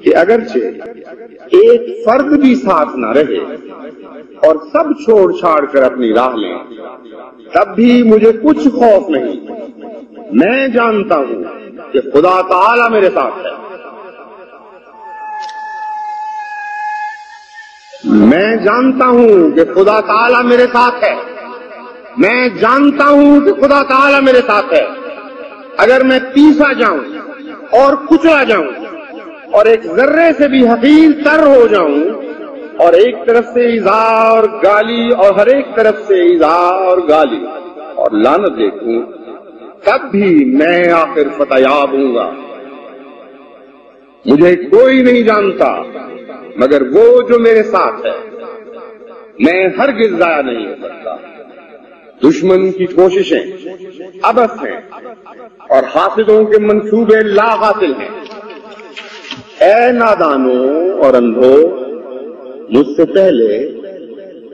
کہ اگرچہ ایک فرد بھی ساتھ نہ رہے اور سب چھوڑ چھاڑ کر اپنی راہ لیں تب بھی مجھے کچھ خوف نہیں، میں جانتا ہوں کہ خدا تعالی میرے ساتھ ہے۔ میں جانتا ہوں کہ خدا تعالی میرے ساتھ ہے، میں جانتا ہوں کہ خدا تعالی میرے ساتھ ہے۔ اگر میں پیسا جاؤں اور کچلا جاؤں اور ایک ذرے سے بھی حقیر تر ہو جاؤں اور ایک طرف سے ایذا اور گالی اور ہر ایک طرف سے ایذا اور گالی اور لعنت دیکھوں تب بھی میں آخر فتح یاب ہوں گا۔ مجھے کوئی نہیں جانتا مگر وہ جو میرے ساتھ ہے، میں ہرگز ضائع نہیں ہو سکتا۔ دشمن کی کوششیں عبث ہیں اور حاسدوں کے منصوبے لا حاصل ہیں۔ اے نادانوں اور اندھو، مجھ سے پہلے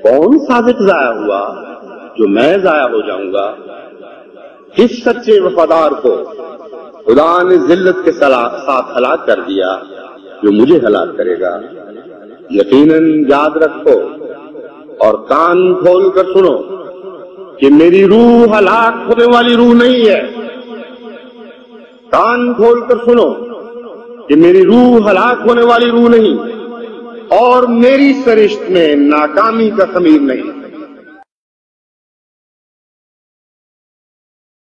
کون صادق ضائع ہوا جو میں ضائع ہو جاؤں گا؟ کس سچے وفادار کو خدا نے ذلت کے ساتھ ہلاک کر دیا جو مجھے ہلاک کرے گا؟ یقیناً یاد رکھو اور کان کھول کر سنو کہ میری روح ہلاک ہونے والی روح نہیں ہے۔ کان کھول کر سنو کہ میری روح ہلاک ہونے والی روح نہیں اور میری سرشت میں ناکامی کا خمیر نہیں۔